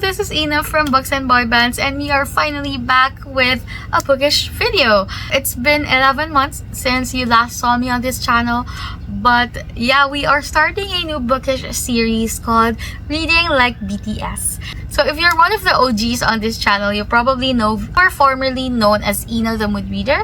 this is Ina from Books and Boy Bands, and we are finally back with a bookish video. It's been 11 months since you last saw me on this channel, but yeah, we are starting a new bookish series called Reading Like BTS. So if you're one of the OGs on this channel, you probably know or formerly known as Ina the Mood Reader.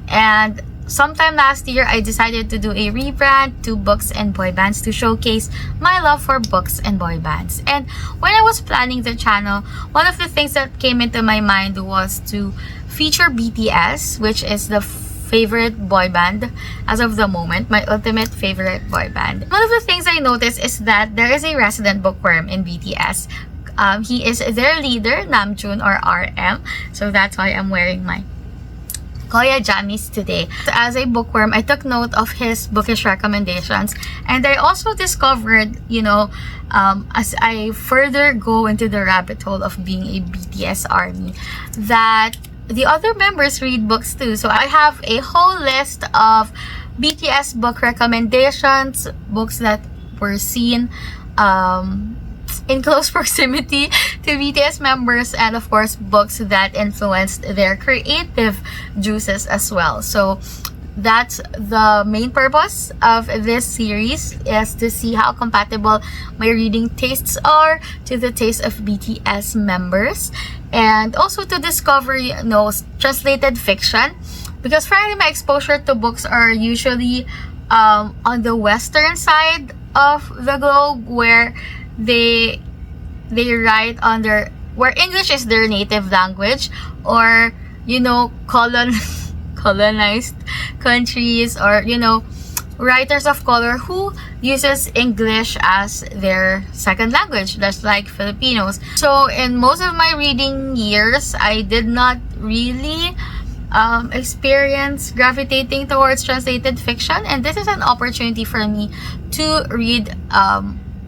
And sometime last year, I decided to do a rebrand to Books and Boy Bands to showcase my love for books and boy bands. And when I was planning the channel, one of the things that came into my mind was to feature BTS, which is the favorite boy band as of the moment, my ultimate favorite boy band. One of the things I noticed is that there is a resident bookworm in BTS. He is their leader, Namjoon or RM. So that's why I'm wearing my Koya jammies today. As a bookworm, I took note of his bookish recommendations, and I also discovered, as I further go into the rabbit hole of being a BTS army, that the other members read books too. So I have a whole list of BTS book recommendations, books that were seen in close proximity to BTS members, and of course books that influenced their creative juices as well. So that's the main purpose of this series, is to see how compatible my reading tastes are to the taste of BTS members, and also to discover translated fiction, because frankly my exposure to books are usually on the western side of the globe, where they write on where English is their native language, or colonized countries, or writers of color who uses English as their second language, just like Filipinos. So in most of my reading years, I did not really experience gravitating towards translated fiction, and this is an opportunity for me to read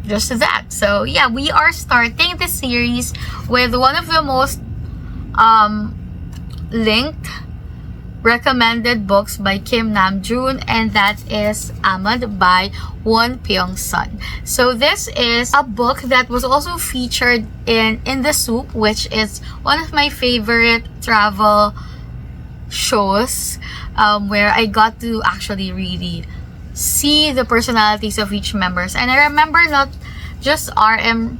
just that. So yeah, we are starting this series with one of the most linked recommended books by Kim Namjoon, and that is Almond by Won Pyung Sohn. So this is a book that was also featured in The Soup, which is one of my favorite travel shows, where I got to actually really see the personalities of each members. And I remember not just RM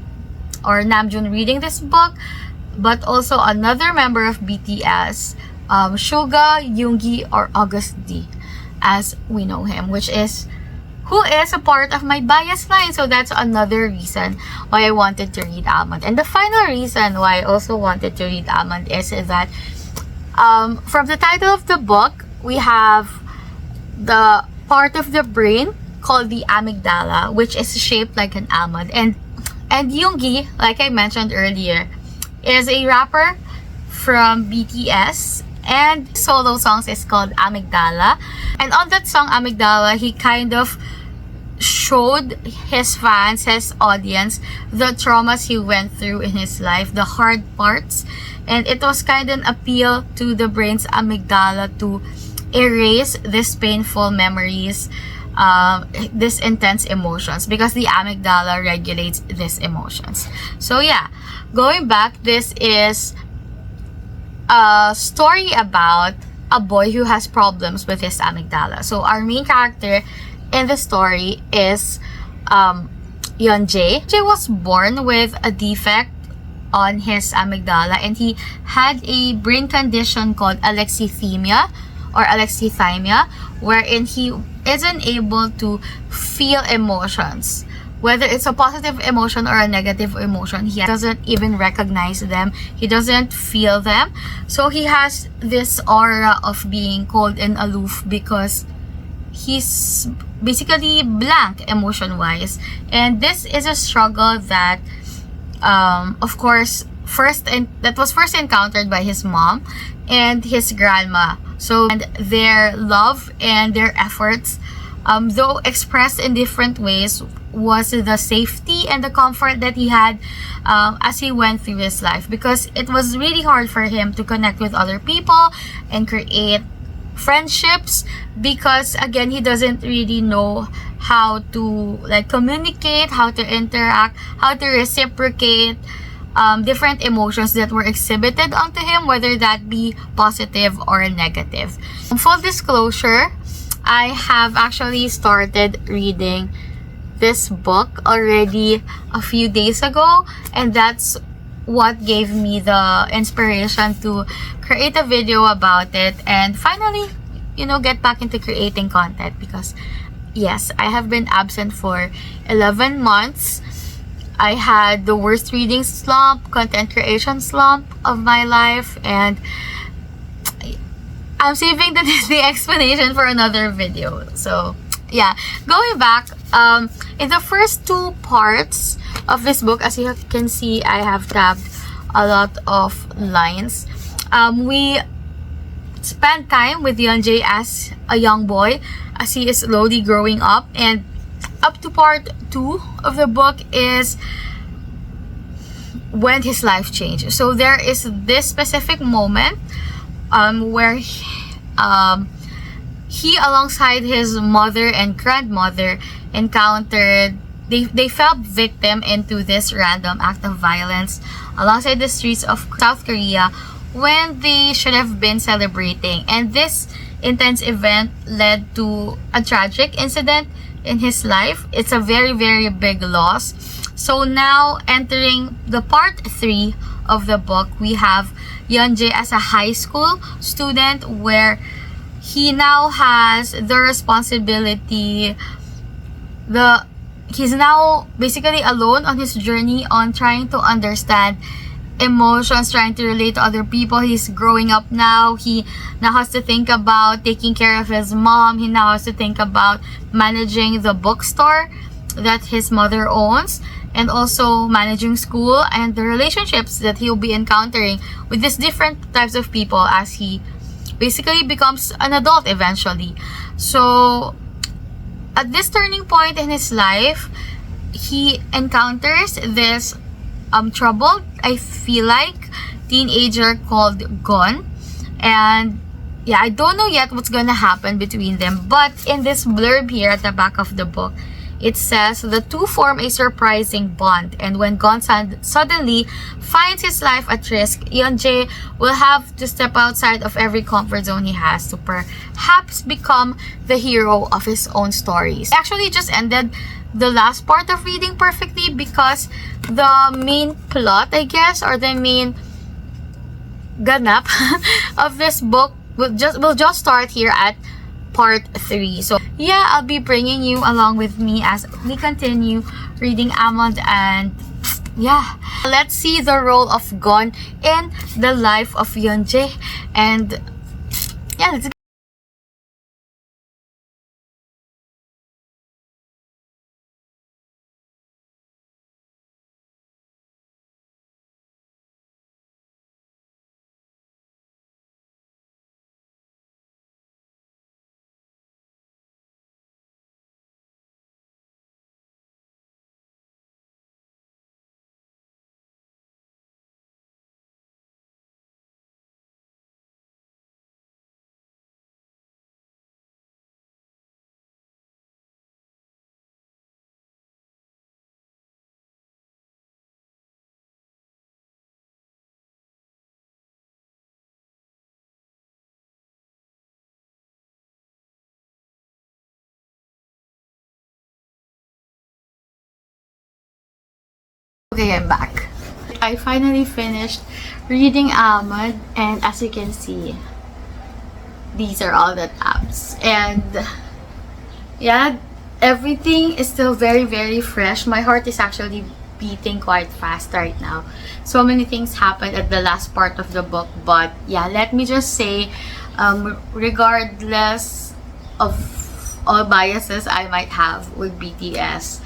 or Namjoon reading this book, but also another member of BTS, Suga, Yoongi, or August D, as we know him, who is a part of my bias line. So that's another reason why I wanted to read Almond. And the final reason why I also wanted to read Almond is that from the title of the book, we have the part of the brain called the amygdala, which is shaped like an almond. And Yoongi, like I mentioned earlier, is a rapper from BTS, and solo songs is called Amygdala. And on that song Amygdala, he kind of showed his fans, his audience, the traumas he went through in his life, the hard parts, and it was kind of an appeal to the brain's amygdala to erase these painful memories, these intense emotions, because the amygdala regulates these emotions. So yeah, going back, this is a story about a boy who has problems with his amygdala. So our main character in the story is Yeonjae. Jae was born with a defect on his amygdala, and he had a brain condition called alexithymia, wherein he isn't able to feel emotions, whether it's a positive emotion or a negative emotion. He doesn't even recognize them. He doesn't feel them. So he has this aura of being cold and aloof, because he's basically blank emotion-wise. And this is a struggle that, of course, that was first encountered by his mom and his grandma. So, and their love and their efforts, though expressed in different ways, was the safety and the comfort that he had as he went through his life, because it was really hard for him to connect with other people and create friendships, because again, he doesn't really know how to communicate, how to interact, how to reciprocate, different emotions that were exhibited onto him, whether that be positive or negative. Full disclosure, I have actually started reading this book already a few days ago, and that's what gave me the inspiration to create a video about it and finally, get back into creating content, because yes, I have been absent for 11 months. I had the worst reading slump, content creation slump of my life, and I'm saving the explanation for another video. So yeah, going back, in the first two parts of this book, as you can see, I have tabbed a lot of lines. We spend time with Yeonjae as a young boy, as he is slowly growing up, and up to part 2 of the book is when his life changed. So there is this specific moment where he alongside his mother and grandmother encountered, they fell victim into this random act of violence alongside the streets of South Korea when they should have been celebrating. And this intense event led to a tragic incident in his life. It's a very, very big loss. So now, entering the part 3 of the book, we have Yeonjae as a high school student, where he now has the responsibility. He's now basically alone on his journey on trying to understand emotions, trying to relate to other people. He's growing up now. He now has to think about taking care of his mom. He now has to think about managing the bookstore that his mother owns, and also managing school and the relationships that he'll be encountering with these different types of people as he basically becomes an adult eventually. So at this turning point in his life, he encounters this troubled, I feel like, teenager called Gon. And yeah, I don't know yet what's gonna happen between them, but in this blurb here at the back of the book, it says the two form a surprising bond, and when Gon suddenly finds his life at risk, Yeonjae will have to step outside of every comfort zone he has to perhaps become the hero of his own stories. I actually just ended the last part of reading perfectly, because the main plot, I guess, or the main ganap of this book will just start here at part 3. So yeah, I'll be bringing you along with me as we continue reading Almond, and yeah, let's see the role of Gon in the life of Yeonjae. And yeah, let's okay, I'm back. I finally finished reading Almond, and as you can see, these are all the tabs. And yeah, everything is still very, very fresh. My heart is actually beating quite fast right now. So many things happened at the last part of the book, but yeah, let me just say, regardless of all biases I might have with BTS,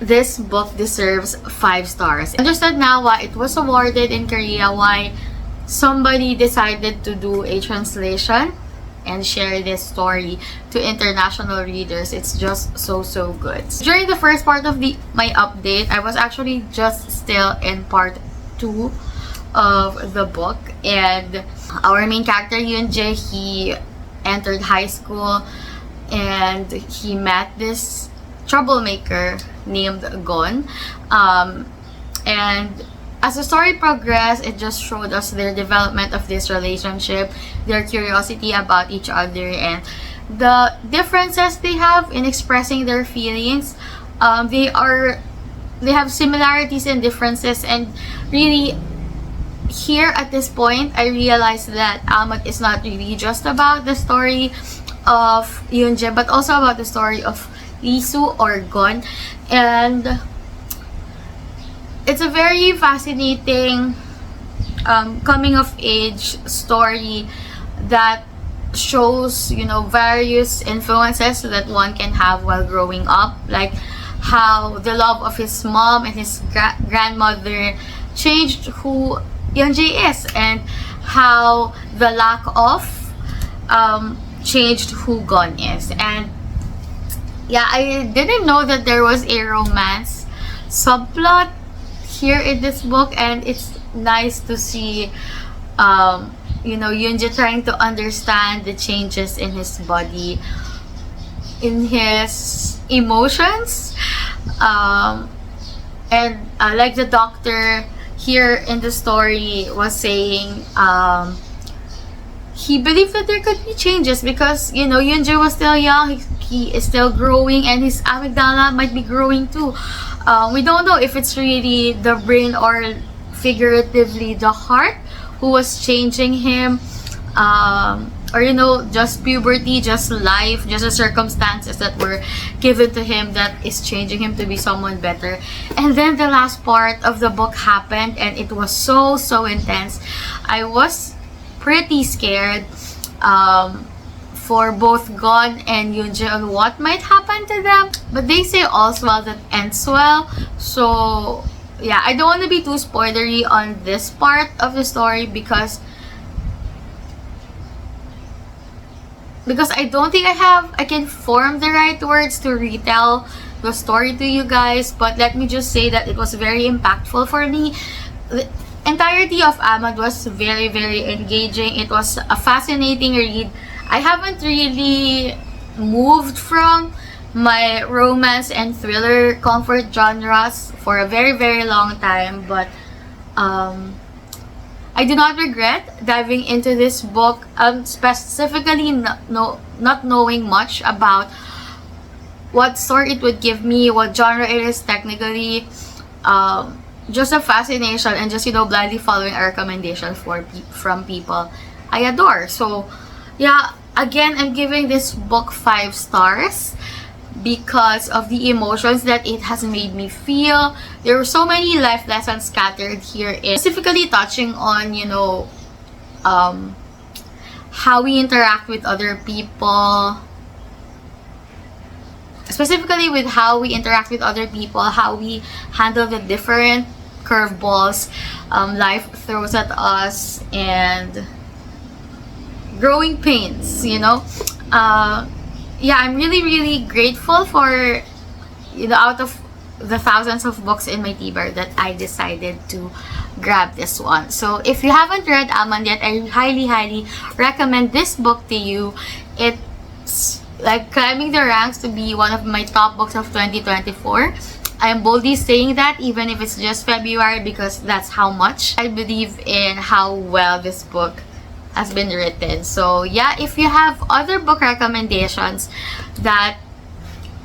this book deserves 5 stars. I understand now why it was awarded in Korea, why somebody decided to do a translation and share this story to international readers. It's just so good. During the first part of my update, I was actually just still in part 2 of the book, and our main character Yeonjae, he entered high school and he met this troublemaker named Gon, and as the story progressed, it just showed us their development of this relationship, their curiosity about each other, and the differences they have in expressing their feelings. They have similarities and differences, and really here at this point I realized that Almond is not really just about the story of Yoonjae, but also about the story of Lisu or Gon. And it's a very fascinating coming of age story that shows, you know, various influences that one can have while growing up, like how the love of his mom and his grandmother changed who Yoonjae is, and how the lack of changed who Gon is. And yeah, I didn't know that there was a romance subplot here in this book, and it's nice to see you know, Yoonjae trying to understand the changes in his body, in his emotions, and like the doctor here in the story was saying, he believed that there could be changes because, you know, Yoonjae was still young, he is still growing, and his amygdala might be growing too. We don't know if it's really the brain or figuratively the heart who was changing him, or, you know, just puberty, just life, just the circumstances that were given to him that is changing him to be someone better. And then the last part of the book happened, and it was so intense. I was pretty scared for both Gon and Yoonjae on what might happen to them, but they say all's well that ends well. So yeah, I don't want to be too spoilery on this part of the story because I don't think I can form the right words to retell the story to you guys. But let me just say that it was very impactful for me. The entirety of Almond was very engaging. It was a fascinating read. I haven't really moved from my romance and thriller comfort genres for a very long time, but I do not regret diving into this book, specifically not knowing much about what story it would give me, what genre it is technically. Just a fascination, and just, you know, blindly following a recommendation from people I adore. So yeah, again, I'm giving this book 5 stars because of the emotions that it has made me feel. There were so many life lessons scattered here, specifically touching on, you know, how we interact with other people, specifically with how we interact with other people, how we handle the different curveballs life throws at us, and growing pains, you know. Yeah, I'm really grateful for, you know, out of the thousands of books in my tea bag, that I decided to grab this one. So if you haven't read Almond yet, I highly recommend this book to you. It's like climbing the ranks to be one of my top books of 2024. I am boldly saying that, even if it's just February, because that's how much I believe in how well this book has been written. So yeah, if you have other book recommendations that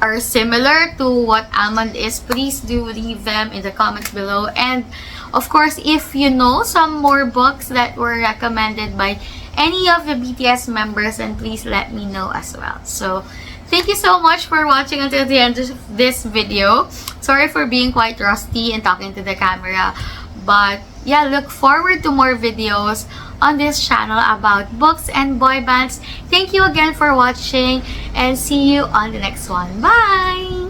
are similar to what Almond is, please do leave them in the comments below. And of course, if you know some more books that were recommended by any of the BTS members, then please let me know as well. So thank you so much for watching until the end of this video. Sorry for being quite rusty and talking to the camera, but yeah, look forward to more videos on this channel about books and boy bands. Thank you again for watching, and see you on the next one. Bye!